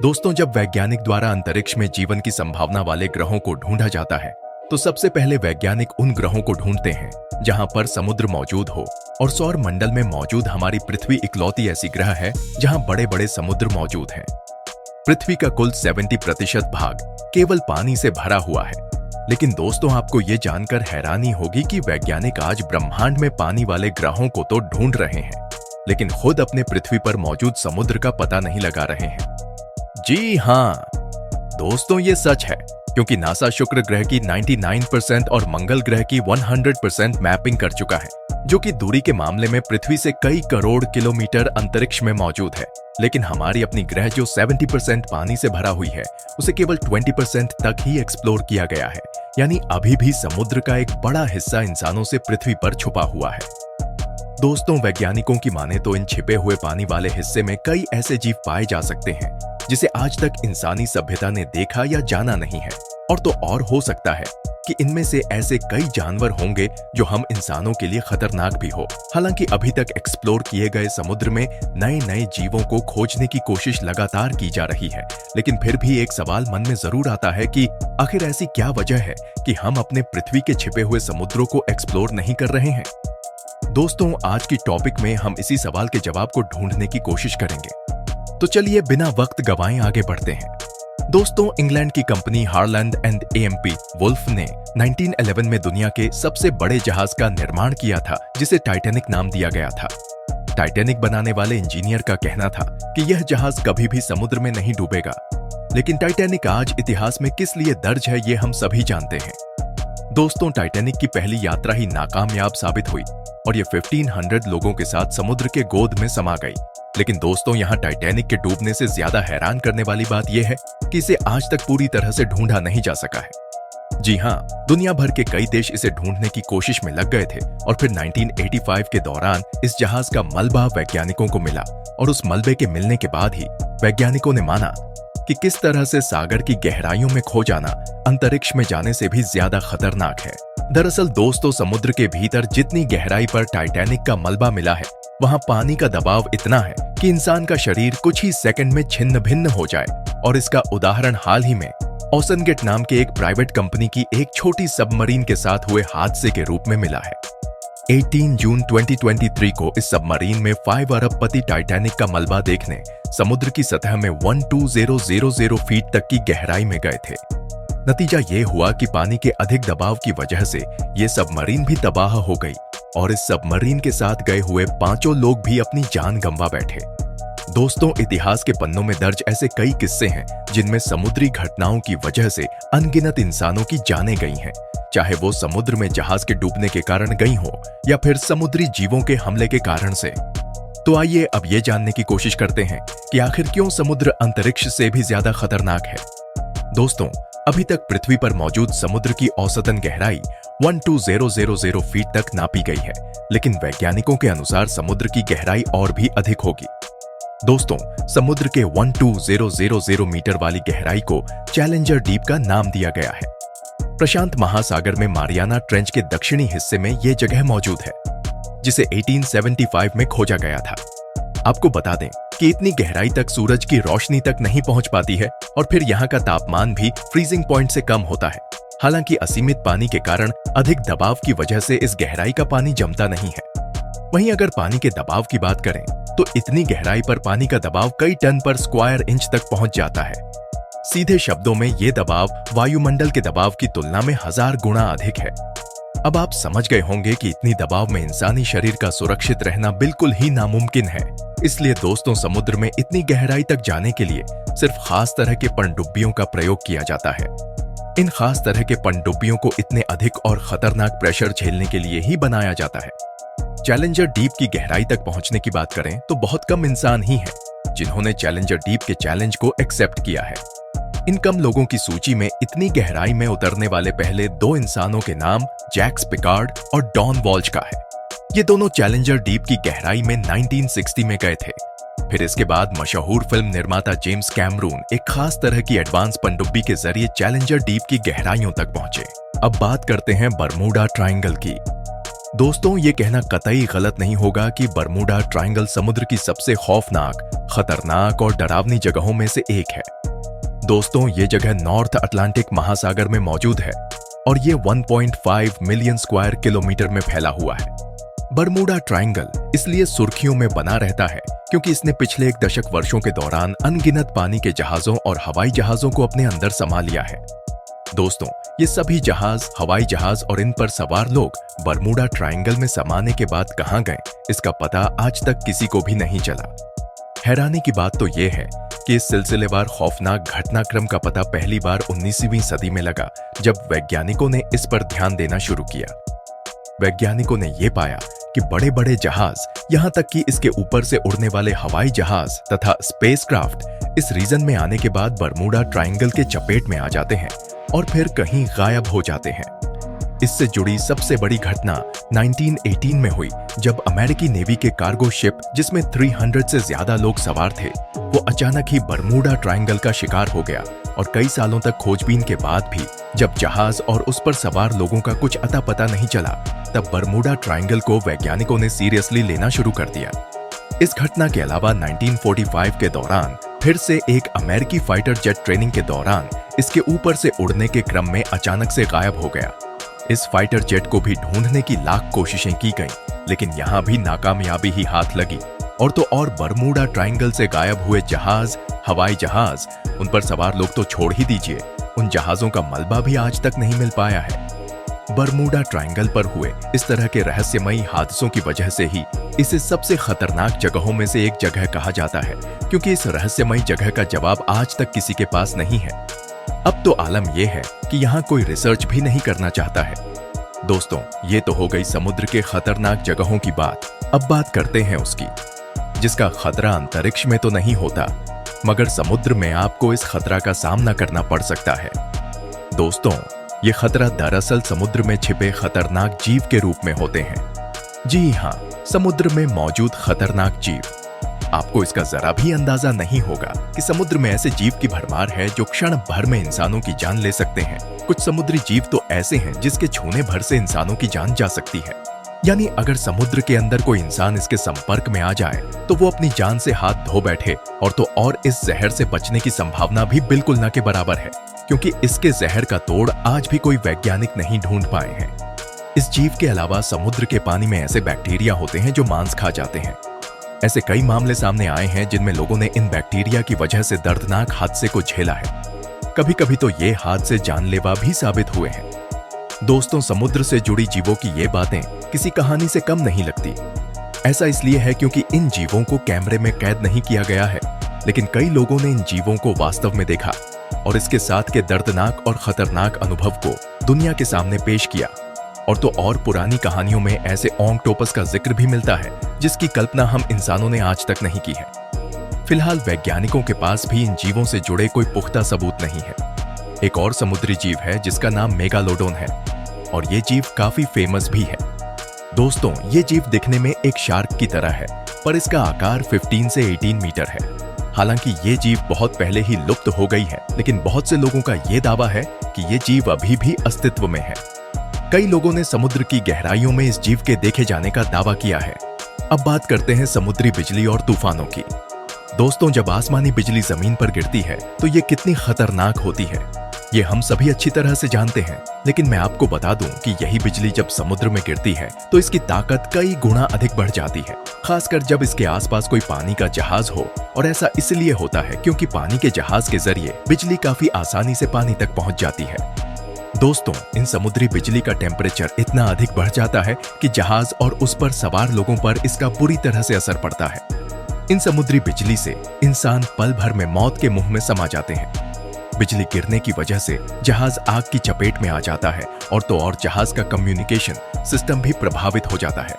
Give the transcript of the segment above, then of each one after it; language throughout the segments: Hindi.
दोस्तों, जब वैज्ञानिक द्वारा अंतरिक्ष में जीवन की संभावना वाले ग्रहों को ढूंढा जाता है तो सबसे पहले वैज्ञानिक उन ग्रहों को ढूंढते हैं जहां पर समुद्र मौजूद हो। और सौर मंडल में मौजूद हमारी पृथ्वी इकलौती ऐसी ग्रह है जहां बड़े बड़े समुद्र मौजूद हैं। पृथ्वी का कुल 70% भाग केवल पानी से भरा हुआ है। लेकिन दोस्तों, आपको ये जानकर हैरानी होगी कि वैज्ञानिक आज ब्रह्मांड में पानी वाले ग्रहों को तो ढूंढ रहे हैं, लेकिन खुद अपने पृथ्वी पर मौजूद समुद्र का पता नहीं लगा रहे हैं। जी हाँ दोस्तों, ये सच है, क्योंकि नासा शुक्र ग्रह की 99% और मंगल ग्रह की 100% मैपिंग कर चुका है, जो कि दूरी के मामले में पृथ्वी से कई करोड़ किलोमीटर अंतरिक्ष में मौजूद है। लेकिन हमारी अपनी ग्रह जो 70% पानी से भरा हुई है, उसे केवल 20% तक ही एक्सप्लोर किया गया है। यानी अभी भी समुद्र का एक बड़ा हिस्सा इंसानों से पृथ्वी पर छुपा हुआ है। दोस्तों, वैज्ञानिकों की माने तो इन छिपे हुए पानी वाले हिस्से में कई ऐसे जीव पाए जा सकते हैं जिसे आज तक इंसानी सभ्यता ने देखा या जाना नहीं है। और तो और हो सकता है कि इनमें से ऐसे कई जानवर होंगे जो हम इंसानों के लिए खतरनाक भी हो। हालांकि अभी तक एक्सप्लोर किए गए समुद्र में नए नए जीवों को खोजने की कोशिश लगातार की जा रही है, लेकिन फिर भी एक सवाल मन में जरूर आता है कि आखिर ऐसी क्या वजह है कि हम अपने पृथ्वी के छिपे हुए समुद्रों को एक्सप्लोर नहीं कर रहे हैं। दोस्तों, आज की टॉपिक में हम इसी सवाल के जवाब को ढूंढने की कोशिश करेंगे। तो चलिए बिना वक्त गवाए आगे बढ़ते हैं। दोस्तों, इंग्लैंड की company Harland and amp Wolff ने 1911 में दुनिया के सबसे बड़े जहाज का निर्माण किया था, जिसे टाइटैनिक नाम दिया गया था। टाइटैनिक बनाने वाले इंजीनियर का कहना था कि यह जहाज कभी भी समुद्र में नहीं डूबेगा। लेकिन टाइटैनिक आज इतिहास में किस लिए दर्ज है, ये हम सभी जानते हैं। दोस्तों, टाइटैनिक की पहली यात्रा ही नाकामयाब साबित हुई और ये 1500 लोगों के साथ समुद्र के गोद में समा गई। लेकिन दोस्तों, यहाँ टाइटैनिक के डूबने से ज्यादा हैरान करने वाली बात यह है कि इसे आज तक पूरी तरह से ढूंढा नहीं जा सका है। जी हाँ, दुनिया भर के कई देश इसे ढूंढने की कोशिश में लग गए थे और फिर 1985 के दौरान इस जहाज का मलबा वैज्ञानिकों को मिला। और उस मलबे के मिलने के बाद ही वैज्ञानिकों ने माना कि किस तरह से सागर की गहराइयों में खो जाना अंतरिक्ष में जाने से भी ज्यादा खतरनाक है। दरअसल दोस्तों, समुद्र के भीतर जितनी गहराई पर टाइटैनिक का मलबा मिला है, वहां पानी का दबाव इतना है कि इंसान का शरीर कुछ ही सेकंड में छिन्न भिन्न हो जाए। और इसका उदाहरण हाल ही में ओशनगेट नाम के एक प्राइवेट कंपनी की एक छोटी सबमरीन के साथ हुए हादसे के रूप में मिला है। 18 जून 2023 को इस सबमरीन में 5 अरबपति टाइटैनिक का मलबा देखने समुद्र की सतह में 12000 फीट तक की गहराई में गए थे। नतीजा ये हुआ कि पानी के अधिक दबाव की वजह से ये सबमरीन भी तबाह हो गई और इस सबमरीन के साथ गए हुए 5 लोग भी अपनी जान गंवा बैठे। दोस्तों, इतिहास के पन्नों में दर्ज ऐसे कई किस्से हैं जिनमें समुद्री घटनाओं की वजह से अनगिनत इंसानों की जानें गई हैं, चाहे वो समुद्र में जहाज के डूबने के कारण गई हो या फिर समुद्री जीवों के हमले के कारण से। तो आइए अब ये जानने की कोशिश करते हैं कि आखिर क्यों समुद्र अंतरिक्ष से भी ज्यादा खतरनाक है। दोस्तों, अभी तक पृथ्वी पर मौजूद समुद्र की औसतन गहराई 12000 फीट तक नापी गई है, लेकिन वैज्ञानिकों के अनुसार समुद्र की गहराई और भी अधिक होगी। दोस्तों, समुद्र के 12000 मीटर वाली गहराई को चैलेंजर डीप का नाम दिया गया है। प्रशांत महासागर में मारियाना ट्रेंच के दक्षिणी हिस्से में यह जगह मौजूद है, जिसे 1875 में खोजा गया था। आपको बता दें कि इतनी गहराई तक सूरज की रोशनी तक नहीं पहुंच पाती है और फिर यहाँ का तापमान भी फ्रीजिंग पॉइंट से कम होता है। हालांकि असीमित पानी के कारण अधिक दबाव की वजह से इस गहराई का पानी जमता नहीं है। वहीं अगर पानी के दबाव की बात करें तो इतनी गहराई पर पानी का दबाव कई टन पर स्क्वायर इंच तक पहुंच जाता है। सीधे शब्दों में ये दबाव वायुमंडल के दबाव की तुलना में 1000 गुना अधिक है। अब आप समझ गए होंगे कि इतनी दबाव में इंसानी शरीर का सुरक्षित रहना बिल्कुल ही नामुमकिन है। इसलिए दोस्तों, समुद्र में इतनी गहराई तक जाने के लिए सिर्फ खास तरह के पनडुब्बियों का प्रयोग किया जाता है। इन खास तरह के पनडुब्बियों को इतने अधिक और खतरनाक प्रेशर झेलने के लिए ही बनाया जाता है। चैलेंजर डीप की गहराई तक पहुंचने की बात करें तो बहुत कम इंसान ही हैं जिन्होंने चैलेंजर डीप के चैलेंज को एक्सेप्ट किया है। इन कम लोगों की सूची में इतनी गहराई में उतरने वाले पहले 2 इंसानों के नाम जैक्स पिकार्ड और डॉन वॉल्श का है। ये दोनों चैलेंजर डीप की गहराई में 1960 में गए थे। फिर इसके बाद मशहूर फिल्म निर्माता जेम्स कैमरून एक खास तरह की एडवांस पनडुब्बी के जरिए चैलेंजर डीप की गहराइयों तक पहुंचे। अब बात करते हैं बरमूडा ट्रायंगल की। दोस्तों, ये कहना कतई गलत नहीं होगा कि बरमूडा ट्रायंगल समुद्र की सबसे खौफनाक, खतरनाक और डरावनी जगहों में से एक है। दोस्तों, ये जगह नॉर्थ अटलांटिक महासागर में मौजूद है और ये 1.5 मिलियन स्क्वायर किलोमीटर में फैला हुआ है। बरमूडा ट्रायंगल इसलिए सुर्खियों में बना रहता है क्योंकि इसने पिछले 1 दशक वर्षों के दौरान अनगिनत पानी के जहाजों और हवाई जहाजों को अपने अंदर समा लिया है। दोस्तों, ये सभी जहाज, हवाई जहाज और इन पर सवार लोग बरमूडा ट्रायंगल में समाने के बाद कहां गए, इसका पता आज तक किसी को भी नहीं चला। हैरानी की बात तो ये है कि इस सिलसिलेवार खौफनाक घटनाक्रम का पता पहली बार 19वीं सदी में लगा, जब वैज्ञानिकों ने इस पर ध्यान देना शुरू किया। वैज्ञानिकों ने यह पाया कि बड़े बड़े जहाज, यहां तक कि इसके ऊपर से उड़ने वाले हवाई जहाज तथा स्पेसक्राफ्ट इस रीजन में आने के बाद बरमूडा ट्रायंगल के चपेट में आ जाते हैं और फिर कहीं गायब हो जाते हैं। इससे जुड़ी सबसे बड़ी घटना 1918 में हुई, जब अमेरिकी नेवी के कार्गो शिप, जिसमें 300 से ज्यादा लोग सवार थे, वो अचानक ही बरमूडा ट्रायंगल का शिकार हो गया और कई सालों तक खोजबीन के बाद भी जब जहाज और उस पर सवार लोगों का कुछ अता पता नहीं चला, तब बरमूडा ट्रायंगल को वैज्ञानिकों ने सीरियसली लेना शुरू कर दिया। इस घटना के अलावा 1945 के दौरान फिर से एक अमेरिकी फाइटर जेट ट्रेनिंग के दौरान इसके ऊपर से उड़ने के क्रम में अचानक से गायब हो गया। इस फाइटर जेट को भी ढूंढने की लाख कोशिशें की गईं, लेकिन यहां भी नाकामयाबी ही हाथ लगी। और बरमूडा ट्रायंगल से गायब हुए जहाज, हवाई जहाज, उन पर सवार लोग तो छोड़ ही दीजिए, उन जहाजों का मलबा भी आज तक नहीं मिल पाया है। बरमूडा ट्रायंगल पर हुए इस तरह के रहस्यमयी हादसों की वजह से ही इसे सबसे खतरनाक जगहों में से एक जगह कहा जाता है, क्योंकि इस रहस्यमयी जगह का जवाब आज तक किसी के पास नहीं है। अब तो आलम यह है कि यहाँ कोई रिसर्च भी नहीं करना चाहता है। दोस्तों, ये तो हो गई समुद्र के खतरनाक जगहों की बात। अब बात करते हैं उसकी, जिसका खतरा अंतरिक्ष में तो नहीं होता, मगर समुद्र में आपको इस खतरा का सामना करना पड़ सकता है। दोस्तों, ये खतरा दरअसल समुद्र में छिपे खतरनाक जीव के रूप में होते हैं। जी हाँ, समुद्र में मौजूद खतरनाक जीव। आपको इसका जरा भी अंदाजा नहीं होगा कि समुद्र में ऐसे जीव की भरमार है जो क्षण भर में इंसानों की जान ले सकते हैं। कुछ समुद्री जीव तो ऐसे हैं जिसके छूने भर से इंसानों की जान जा सकती है। यानी अगर समुद्र के अंदर कोई इंसान इसके संपर्क में आ जाए तो वो अपनी जान से हाथ धो बैठे, और इस जहर से बचने की संभावना भी बिल्कुल न के बराबर है, क्योंकि इसके जहर का तोड़ आज भी कोई वैज्ञानिक नहीं ढूंढ पाए हैं। इस जीव के अलावा समुद्र के पानी में ऐसे बैक्टीरिया होते हैं जो मांस खा जाते हैं। ऐसे कई मामले सामने आए हैं जिनमें लोगों ने इन बैक्टीरिया की वजह से दर्दनाक हादसे को झेला है। कभी कभी तो ये हादसे जानलेवा भी साबित हुए हैं। दोस्तों, समुद्र से जुड़ी जीवों की ये बातें किसी कहानी से कम नहीं लगती। ऐसा इसलिए है क्योंकि इन जीवों को कैमरे में कैद नहीं किया गया है, लेकिन कई लोगों ने इन जीवों को वास्तव में देखा और इसके साथ के दर्दनाक और खतरनाक अनुभव को दुनिया के सामने पेश किया। और पुरानी कहानियों में ऐसे ऑक्टोपस का जिक्र भी मिलता है जिसकी कल्पना हम इंसानों ने आज तक नहीं की है। फिलहाल वैज्ञानिकों के पास भी इन जीवों से जुड़े कोई पुख्ता सबूत नहीं है। एक और समुद्री जीव है जिसका नाम मेगालोडोन है और ये जीव काफी फेमस भी है। दोस्तों, ये जीव दिखने में एक शार्क की तरह है, पर इसका आकार 15 से 18 मीटर है। हालांकि ये जीव बहुत पहले ही लुप्त हो गई है, लेकिन बहुत से लोगों का ये दावा है कि ये जीव अभी भी अस्तित्व में है। कई लोगों ने समुद्र की गहराइयों में इस जीव के देखे जाने का दावा किया है। अब बात करते हैं समुद्री बिजली और तूफानों की। दोस्तों, जब आसमानी बिजली जमीन पर गिरती है तो ये कितनी खतरनाक होती है, ये हम सभी अच्छी तरह से जानते हैं। लेकिन मैं आपको बता दूं कि यही बिजली जब समुद्र में गिरती है तो इसकी ताकत कई गुना अधिक बढ़ जाती है, खासकर जब इसके आसपास कोई पानी का जहाज हो। और ऐसा इसलिए होता है क्योंकि पानी के जहाज के जरिए बिजली काफी आसानी से पानी तक पहुंच जाती है। दोस्तों, इन समुद्री बिजली का टेम्परेचर इतना अधिक बढ़ जाता है कि जहाज और उस पर सवार लोगों पर इसका बुरी तरह से असर पड़ता है। इन समुद्री बिजली से इंसान पल भर में मौत के मुंह में समा जाते हैं। बिजली गिरने की वजह से जहाज आग की चपेट में आ जाता है और जहाज का कम्युनिकेशन सिस्टम भी प्रभावित हो जाता है।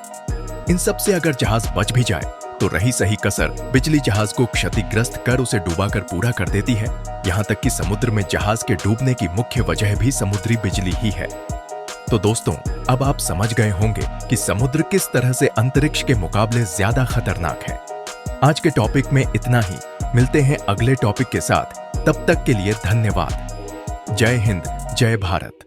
इन सब से अगर जहाज बच भी जाए तो रही सही कसर बिजली जहाज को क्षतिग्रस्त कर उसे डुबाकर पूरा कर देती है। यहाँ तक कि समुद्र में जहाज के डूबने की मुख्य वजह भी समुद्री बिजली ही है। तो दोस्तों, अब आप समझ गए होंगे कि समुद्र किस तरह से अंतरिक्ष के मुकाबले ज्यादा खतरनाक है। आज के टॉपिक में इतना ही। मिलते हैं अगले टॉपिक के साथ। तब तक के लिए धन्यवाद। जय हिंद, जय भारत।